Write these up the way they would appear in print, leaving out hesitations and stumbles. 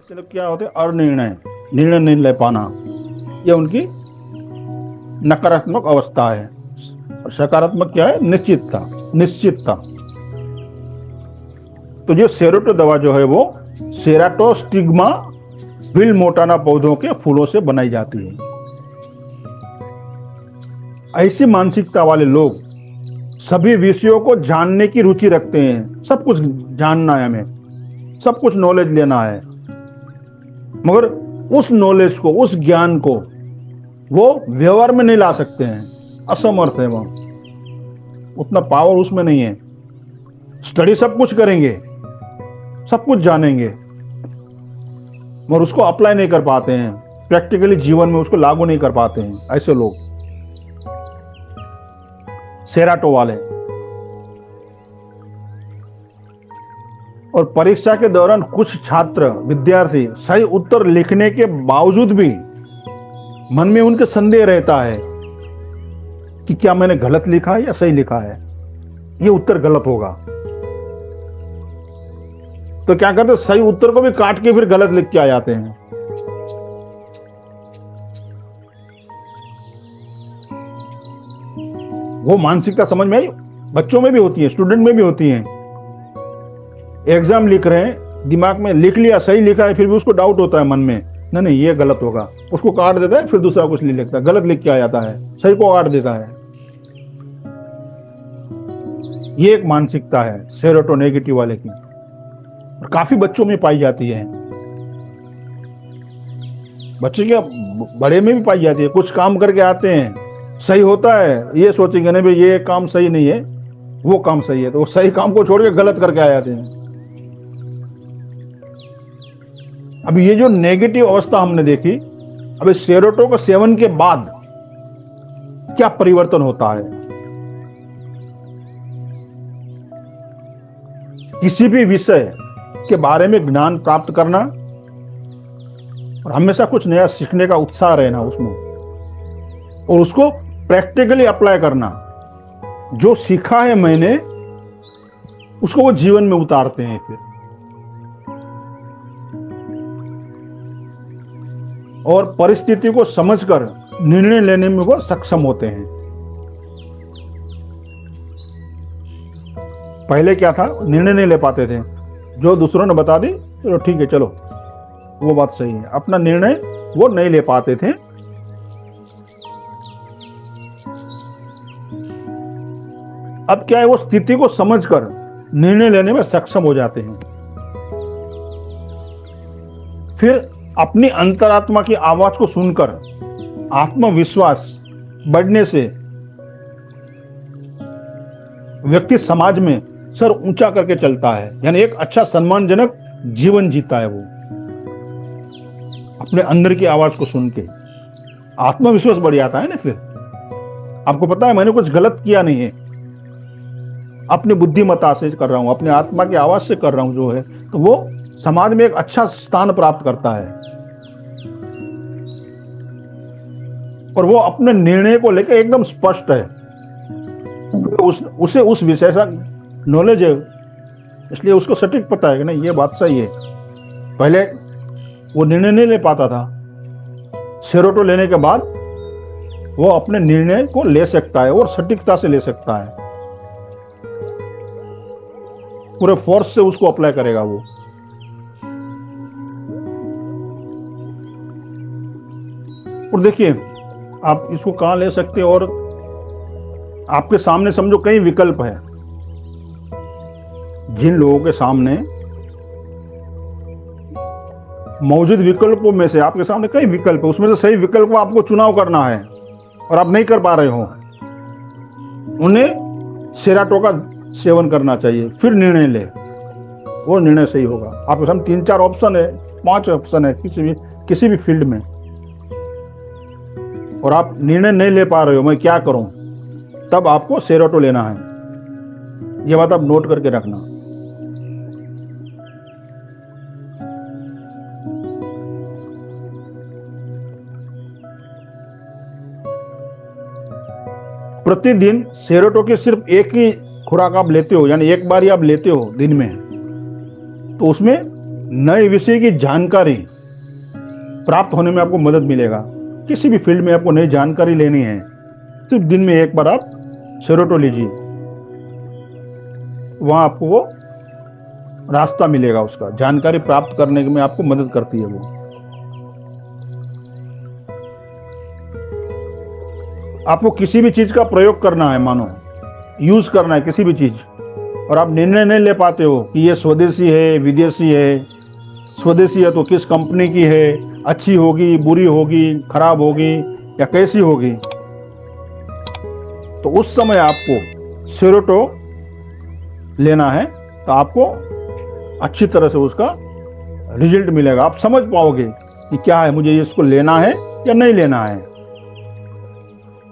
से लोग क्या होते हैं, अनिर्णय, निर्णय नहीं ले पाना, यह उनकी नकारात्मक अवस्था है। और सकारात्मक क्या है? निश्चितता, निश्चितता। तो ये सेरोटो दवा जो है वो सेराटोस्टिग्मा विल मोटाना पौधों के फूलों से बनाई जाती है। ऐसी मानसिकता वाले लोग सभी विषयों को जानने की रुचि रखते हैं। सब कुछ जानना है हमें, सब कुछ नॉलेज लेना है, मगर उस नॉलेज को, उस ज्ञान को वो व्यवहार में नहीं ला सकते हैं, असमर्थ है। वो उतना पावर उसमें नहीं है। स्टडी सब कुछ करेंगे, सब कुछ जानेंगे, मगर उसको अप्लाई नहीं कर पाते हैं, प्रैक्टिकली जीवन में उसको लागू नहीं कर पाते हैं। ऐसे लोग सेराटो वाले। और परीक्षा के दौरान कुछ छात्र, विद्यार्थी सही उत्तर लिखने के बावजूद भी मन में उनके संदेह रहता है कि क्या मैंने गलत लिखा है या सही लिखा है, ये उत्तर गलत होगा। तो क्या करते, सही उत्तर को भी काट के फिर गलत लिख के आ जाते हैं। वो मानसिकता समझ में आई, बच्चों में भी होती है, स्टूडेंट में भी होती है। एग्जाम लिख रहे हैं, दिमाग में लिख लिया, सही लिखा है, फिर भी उसको डाउट होता है मन में, नहीं नहीं ये गलत होगा, उसको काट देता है, फिर दूसरा कुछ नहीं लिखता, गलत लिख के आ जाता है, सही को काट देता है। ये एक मानसिकता है सेरोटोनेगेटिव वाले की, काफी बच्चों में पाई जाती है। बच्चे क्या, बड़े में भी पाई जाती है। कुछ काम करके आते हैं, सही होता है, ये सोचेंगे नहीं भाई ये काम सही नहीं है, वो काम सही है, तो वो सही काम को छोड़ के गलत करके आ जाते हैं। अभी ये जो नेगेटिव अवस्था हमने देखी, अभी सेरोटो का सेवन के बाद क्या परिवर्तन होता है। किसी भी विषय के बारे में ज्ञान प्राप्त करना और हमेशा कुछ नया सीखने का उत्साह रहना उसमें, और उसको प्रैक्टिकली अप्लाई करना। जो सीखा है मैंने, उसको वो जीवन में उतारते हैं फिर, और परिस्थिति को समझकर निर्णय लेने में वो सक्षम होते हैं। पहले क्या था, निर्णय नहीं ले पाते थे, जो दूसरों ने बता दी चलो ठीक है चलो वो बात सही है, अपना निर्णय वो नहीं ले पाते थे। अब क्या है, वो स्थिति को समझकर निर्णय लेने में सक्षम हो जाते हैं। फिर अपनी अंतरात्मा की आवाज को सुनकर आत्मविश्वास बढ़ने से व्यक्ति समाज में सर ऊंचा करके चलता है, यानी एक अच्छा सम्मानजनक जीवन जीता है। वो अपने अंदर की आवाज को सुन के आत्मविश्वास बढ़ जाता है ना। फिर आपको पता है मैंने कुछ गलत किया नहीं है, अपनी बुद्धिमत्ता से कर रहा हूं, अपनी आत्मा की आवाज से कर रहा हूं जो है, तो वो समाज में एक अच्छा स्थान प्राप्त करता है। और वो अपने निर्णय को लेकर एकदम स्पष्ट है, उसे उस विषय का नॉलेज है, इसलिए उसको सटीक पता है कि नहीं ये बात सही है। पहले वो निर्णय नहीं ले पाता था, सेरोटो लेने के बाद वो अपने निर्णय को ले सकता है और सटीकता से ले सकता है, पूरे फोर्स से उसको अप्लाई करेगा वो। और देखिए आप इसको कहां ले सकते हो, और आपके सामने समझो कई विकल्प है। जिन लोगों के सामने मौजूद विकल्पों में से आपके सामने कई विकल्प है, उसमें से सही विकल्प को आपको चुनाव करना है और आप नहीं कर पा रहे हो, उन्हें सेराटो का सेवन करना चाहिए, फिर निर्णय ले, वो निर्णय सही होगा। आपके सामने 3-4 ऑप्शन है, 5 ऑप्शन है किसी भी फील्ड में, और आप निर्णय नहीं ले पा रहे हो मैं क्या करूं, तब आपको सेरोटो लेना है। यह बात आप नोट करके रखना। प्रतिदिन सेरोटो की सिर्फ एक ही खुराक आप लेते हो, यानी एक बार ही आप लेते हो दिन में, तो उसमें नए विषय की जानकारी प्राप्त होने में आपको मदद मिलेगा। किसी भी फील्ड में आपको नई जानकारी लेनी है, सिर्फ दिन में एक बार आप सेरोटो लीजिए, वहां आपको वो रास्ता मिलेगा, उसका जानकारी प्राप्त करने में आपको मदद करती है वो। आपको किसी भी चीज का प्रयोग करना है, मानो यूज करना है किसी भी चीज, और आप निर्णय नहीं ले पाते हो कि ये स्वदेशी है विदेशी है, स्वदेशी है तो किस कंपनी की है, अच्छी होगी बुरी होगी खराब होगी या कैसी होगी, तो उस समय आपको सेरोटो लेना है तो आपको अच्छी तरह से उसका रिजल्ट मिलेगा। आप समझ पाओगे कि क्या है, मुझे इसको लेना है या नहीं लेना है,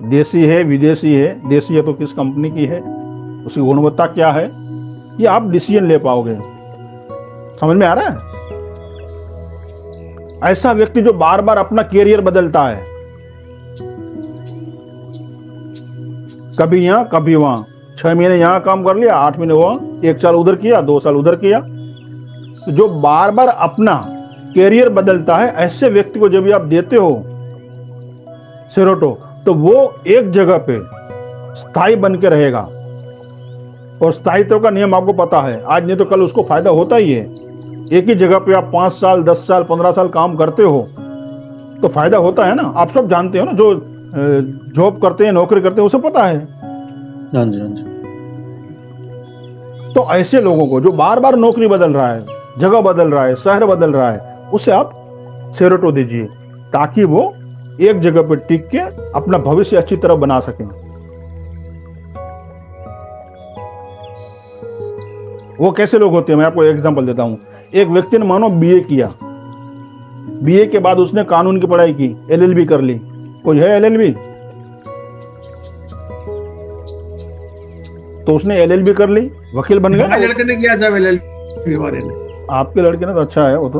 देसी है विदेशी है, देसी है तो किस कंपनी की है, उसकी गुणवत्ता क्या है, ये आप डिसीजन ले पाओगे। समझ में आ रहा है? ऐसा व्यक्ति जो बार बार अपना कैरियर बदलता है, कभी यहां कभी वहां, 6 महीने यहां काम कर लिया, 8 महीने वहां, 1 साल उधर किया, 2 साल उधर किया, तो जो बार बार अपना कैरियर बदलता है, ऐसे व्यक्ति को जब आप देते हो सेरोटो, तो वो एक जगह पे स्थायी बन के रहेगा। और स्थायित्व का नियम आपको पता है, आज नहीं तो कल उसको फायदा होता ही है। एक ही जगह पे आप 5 साल 10 साल 15 साल काम करते हो तो फायदा होता है ना। आप सब जानते हो ना, जो जॉब करते हैं नौकरी करते हैं उसे पता है। हाँ जी, हाँ जी। तो ऐसे लोगों को जो बार बार नौकरी बदल रहा है, जगह बदल रहा है, शहर बदल रहा है, उसे आप सेरोटो दीजिए ताकि वो एक जगह पर टिक के अपना भविष्य अच्छी तरह बना सकें। वो कैसे लोग होते हैं, मैं आपको एग्जांपल देता हूं। एक व्यक्ति ने मानो बीए किया, बीए के बाद उसने कानून की पढ़ाई की, एलएलबी कर ली। कोई है एलएलबी? तो उसने एलएलबी कर ली, वकील बन गया। लड़के ने किया साहब एलएलबी हमारे ने। आपके लड़के ने तो अच्छा है, वो तो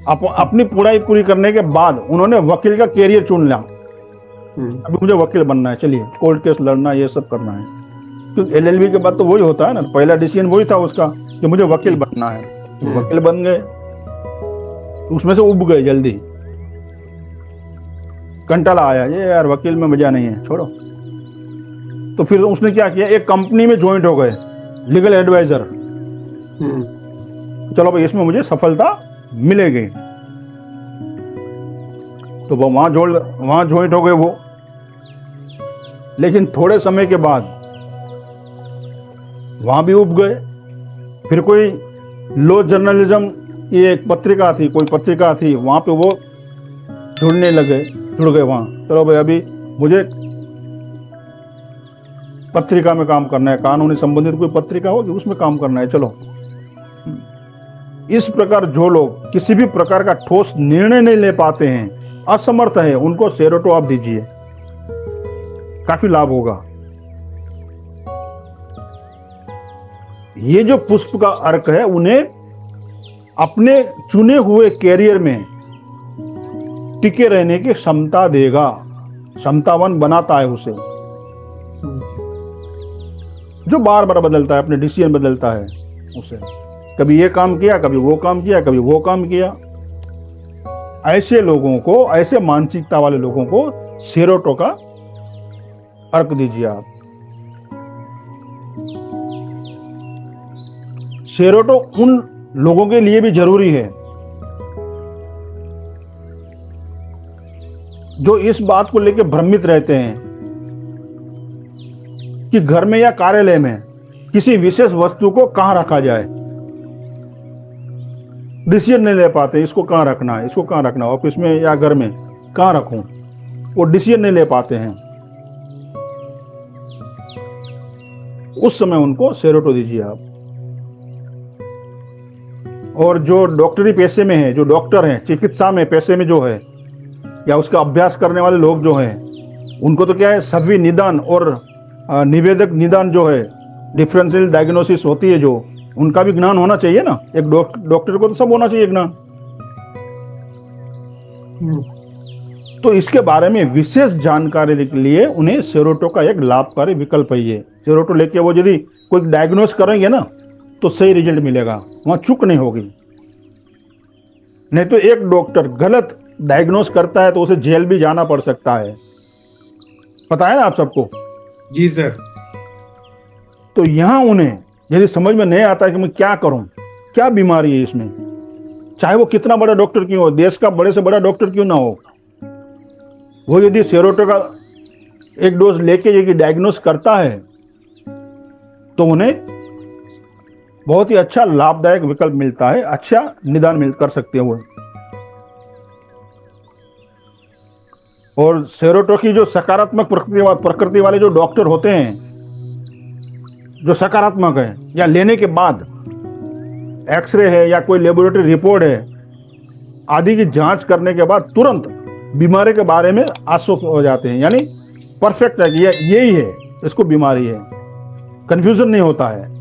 अपनी पढ़ाई पूरी करने के बाद उन्होंने वकील का कैरियर चुन लिया। अभी मुझे वकील बनना है, चलिए कोर्ट केस लड़ना, ये सब करना है, क्योंकि एलएलबी के बाद तो वही होता है ना, पहला डिसीजन वही था उसका कि मुझे वकील बनना है। वकील बन गए, उसमें से उब गए जल्दी, कंटाला आया, ये यार वकील में मजा नहीं है, छोड़ो। तो फिर उसने क्या किया, एक कंपनी में ज्वाइंट हो गए, लीगल एडवाइजर। चलो भाई इसमें मुझे सफलता मिलेगी, तो वो वहां ज्वाइंट हो गए वो। लेकिन थोड़े समय के बाद वहां भी उब गए। फिर कोई लॉ जर्नलिज्म की एक पत्रिका थी, कोई पत्रिका थी, वहां पे वो जुड़ गए वहां। चलो भाई अभी मुझे पत्रिका में काम करना है, कानूनी संबंधित कोई पत्रिका होगी उसमें काम करना है, चलो। इस प्रकार जो लोग किसी भी प्रकार का ठोस निर्णय नहीं ले पाते हैं, असमर्थ हैं, उनको सेरोटो आप दीजिए, काफी लाभ होगा। ये जो पुष्प का अर्क है, उन्हें अपने चुने हुए कैरियर में टिके रहने की क्षमता देगा, क्षमतावान बनाता है उसे। जो बार बार बदलता है, अपने डिसीजन बदलता है उसे, कभी ये काम किया, कभी वो काम किया, कभी वो काम किया, ऐसे लोगों को, ऐसे मानसिकता वाले लोगों को सेरोटो का अर्क दीजिए आप। सेरोटो उन लोगों के लिए भी जरूरी है जो इस बात को लेकर भ्रमित रहते हैं कि घर में या कार्यालय में किसी विशेष वस्तु को कहां रखा जाए। डिसीजन नहीं ले पाते, इसको कहां रखना है, इसको कहां रखना है, ऑफिस में या घर में कहां रखूं, वो डिसीजन नहीं ले पाते हैं। उस समय उनको सेरोटो दीजिए आप। और जो डॉक्टरी पेशे में है, जो डॉक्टर हैं, चिकित्सा में पेशे में जो है, या उसका अभ्यास करने वाले लोग जो हैं, उनको तो क्या है, सभी निदान और निवेदक निदान जो है, डिफरेंशियल डायग्नोसिस होती है जो, उनका भी ज्ञान होना चाहिए ना। एक डॉक्टर को तो सब होना चाहिए ज्ञान। तो इसके बारे में विशेष जानकारी के लिए उन्हें सेरोटो का एक लाभकारी विकल्प है ये। सेरोटो लेके वो यदि कोई डायग्नोस करेंगे ना, तो सही रिजल्ट मिलेगा, वहां चूक नहीं होगी। नहीं तो एक डॉक्टर गलत डायग्नोस करता है तो उसे जेल भी जाना पड़ सकता है, पता है ना आप सबको। जी सर। तो यहां उन्हें यदि समझ में नहीं आता कि मैं क्या करूं, क्या बीमारी है इसमें, चाहे वो कितना बड़ा डॉक्टर क्यों हो, देश का बड़े से बड़ा डॉक्टर क्यों ना हो, वो यदि सेरोटो का एक डोज लेके यदि डायग्नोस करता है तो उन्हें बहुत ही अच्छा लाभदायक विकल्प मिलता है, अच्छा निदान मिल कर सकते हैं वो। और सेरोटो की जो सकारात्मक प्रकृति वाले जो डॉक्टर होते हैं, जो सकारात्मक है, या लेने के बाद एक्सरे है या कोई लेबोरेटरी रिपोर्ट है आदि की जांच करने के बाद तुरंत बीमारी के बारे में आश्वस्त हो जाते हैं, यानी परफेक्ट है कि यही है, इसको बीमारी है, कंफ्यूजन नहीं होता है।